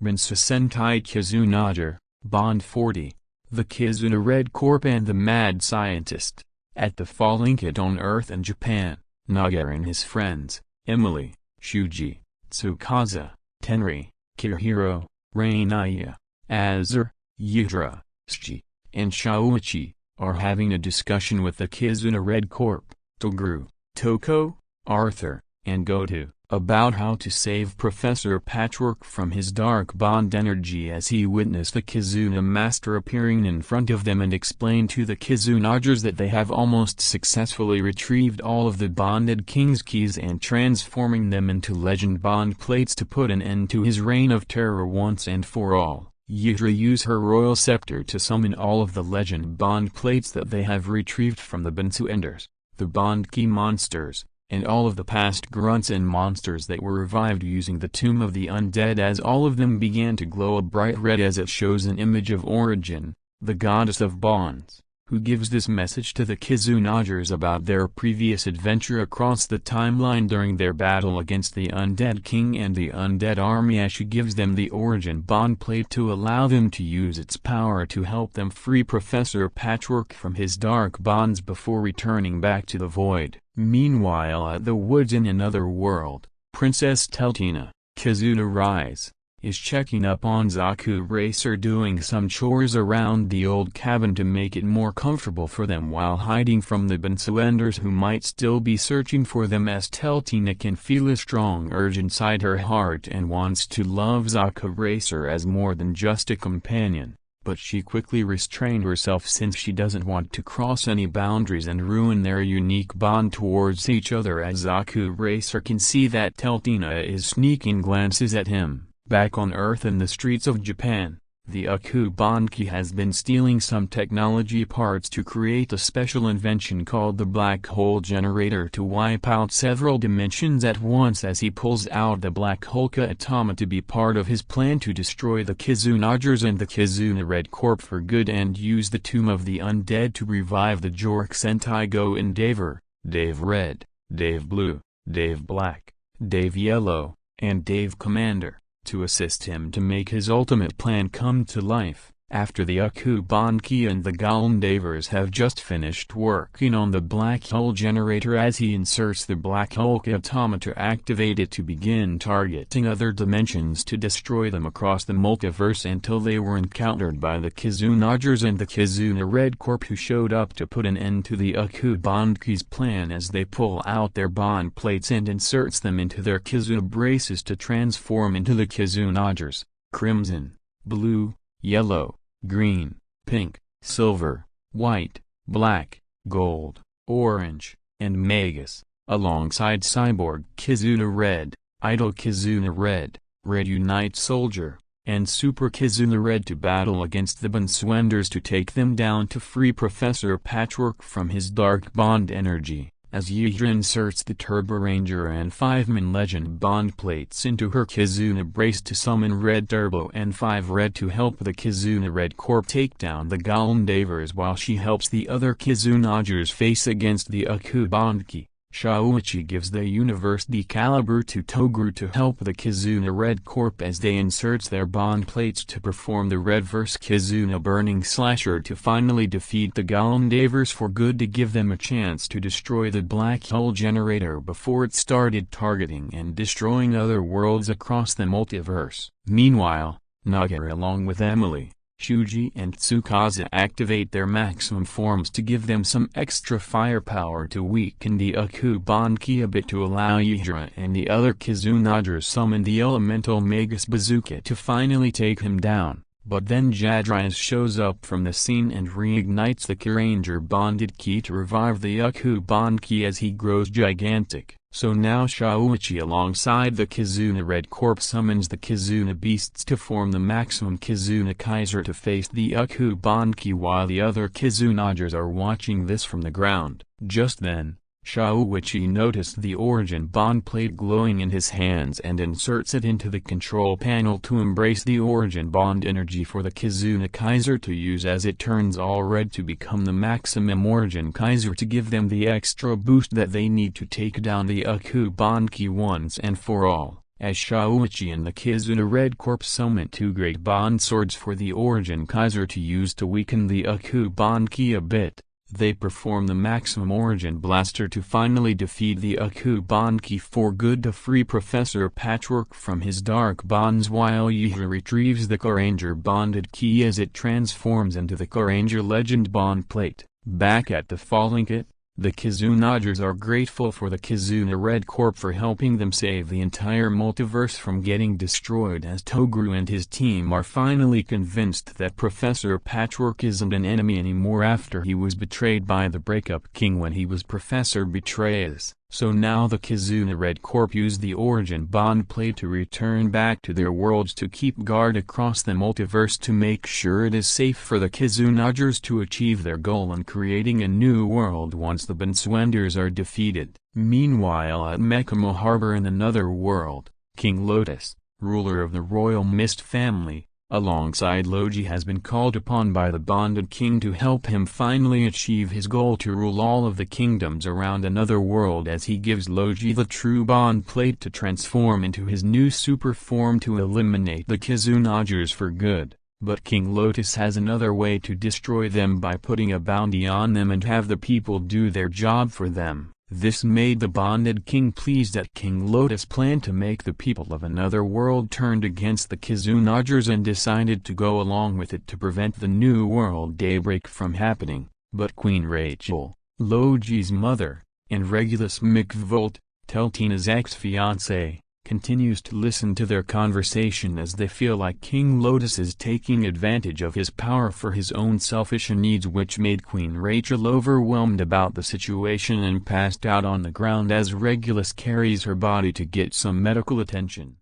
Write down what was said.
Uchu Sentai Kizunager, Bond 40, the Kizuna Red Corp and the Mad Scientist. At the falling kid on Earth and Japan, Naga and his friends, Emily, Shuji, Tsukasa, Tenri, Kirihiro, Rainaya, Azure, Yudra, Shchi, and Shouichi, are having a discussion with the Kizuna Red Corp, Togru, Toko, Arthur, and Goto, about how to save Professor Patchwork from his dark bond energy as he witnessed the Kizuna Master appearing in front of them and explain to the Kizunagers that they have almost successfully retrieved all of the Bonded King's keys and transforming them into legend bond plates to put an end to his reign of terror once and for all. Yudra used her royal scepter to summon all of the legend bond plates that they have retrieved from the Bansou Enders, the Bondki monsters, and all of the past grunts and monsters that were revived using the Tomb of the Undead, as all of them began to glow a bright red as it shows an image of Origin, the goddess of bonds, who gives this message to the Kizunagers about their previous adventure across the timeline during their battle against the Undead King and the Undead Army, as she gives them the Origin bond plate to allow them to use its power to help them free Professor Patchwork from his dark bonds before returning back to the void. Meanwhile, at the woods in another world, Princess Teltina, Kizuna Rise, is checking up on Zaku Racer doing some chores around the old cabin to make it more comfortable for them while hiding from the Bansou Enders who might still be searching for them, as Teltina can feel a strong urge inside her heart and wants to love Zaku Racer as more than just a companion. But she quickly restrained herself since she doesn't want to cross any boundaries and ruin their unique bond towards each other, as Zaku Racer can see that Teltina is sneaking glances at him. Back on Earth in the streets of Japan, the Uchu Bondki has been stealing some technology parts to create a special invention called the Black Hole Generator to wipe out several dimensions at once, as he pulls out the Black Holka Atoma to be part of his plan to destroy the Kizunagers and the Kizuna Red Corp for good and use the Tomb of the Undead to revive the Jark Sentai GoIndaver, Dave Red, Dave Blue, Dave Black, Dave Yellow, and Dave Commander, to assist him to make his ultimate plan come to life. After the Uchu Bondki and the GoIndavers have just finished working on the black hole generator, as he inserts the Black Hulk Atoma to activate it to begin targeting other dimensions to destroy them across the multiverse, until they were encountered by the Kizunagers and the Kizuna Red Corp, who showed up to put an end to the Uchu Bondki's plan as they pull out their bond plates and inserts them into their Kizuna braces to transform into the Kizunagers, crimson, blue, yellow, green, pink, silver, white, black, gold, orange, and magus, alongside Cyborg Kizuna Red, Idol Kizuna Red, Red Unite Soldier, and Super Kizuna Red, to battle against the Bansou Enders to take them down to free Professor Patchwork from his dark bond energy. As Yudra inserts the Turbo Ranger and 5-man legend bond plates into her Kizuna brace to summon Red Turbo and 5 Red to help the Kizuna Red Corp take down the GoIndavers, while she helps the other Kizunagers face against the Uchu Bondki. Shouichi gives the Universe Decalibre to Togru to help the Kizuna Red Corp as they inserts their bond plates to perform the Red vs Kizuna Burning Slasher to finally defeat the GoIndavers for good, to give them a chance to destroy the Black Hole Generator before it started targeting and destroying other worlds across the multiverse. Meanwhile, Naga along with Emily, Shuji and Tsukasa activate their maximum forms to give them some extra firepower to weaken the Uchu Bondki a bit, to allow Yudra and the other Kizunagers summon the elemental Magus Bazooka to finally take him down. But then Jadrais shows up from the scene and reignites the Kyuranger bonded key to revive the Uchu Bondki as he grows gigantic. So now Shouichi alongside the Kizuna Red Corp summons the Kizuna Beasts to form the maximum Kizuna Kaiser to face the Uchu Bondki, while the other Kizunagers are watching this from the ground. Just then, Shouichi noticed the Origin bond plate glowing in his hands and inserts it into the control panel to embrace the Origin bond energy for the Kizuna Kaiser to use, as it turns all red to become the maximum Origin Kaiser to give them the extra boost that they need to take down the Uchu Bondki once and for all. as Shauichi and the Kizuna Red Corp summon two great bond swords for the Origin Kaiser to use to weaken the Uchu Bondki a bit. They perform the maximum origin blaster to finally defeat the Uchu Bondki for good to free Professor Patchwork from his dark bonds, while Yuhu retrieves the Kyuranger bonded key as it transforms into the Kyuranger legend bond plate. Back at the Falling Kit, the Kizunagers are grateful for the Kizuna Red Corp for helping them save the entire multiverse from getting destroyed, as Togru and his team are finally convinced that Professor Patchwork isn't an enemy anymore after he was betrayed by the Breakup King when he was Professor Betrayus. So now the Kizuna Red Corp use the Origin Bond Plate to return back to their worlds to keep guard across the multiverse to make sure it is safe for the Kizunagers to achieve their goal in creating a new world once the Bansouenders are defeated. Meanwhile at Mekamo Harbor in another world, King Lotus, ruler of the Royal Mist family, alongside Logi has been called upon by the Bonded King to help him finally achieve his goal to rule all of the kingdoms around another world, as he gives Logi the true bond plate to transform into his new super form to eliminate the Kizunagers for good. But King Lotus has another way to destroy them by putting a bounty on them and have the people do their job for them. This made the Bonded King pleased that King Lotus planned to make the people of another world turned against the Kizunagers and decided to go along with it to prevent the new world daybreak from happening. But Queen Rachel, Logi's mother, and Regulus McVolt, Teltina's ex-fiancé, continues to listen to their conversation as they feel like King Lotus is taking advantage of his power for his own selfish needs, which made Queen Rachel overwhelmed about the situation and passed out on the ground as Regulus carries her body to get some medical attention.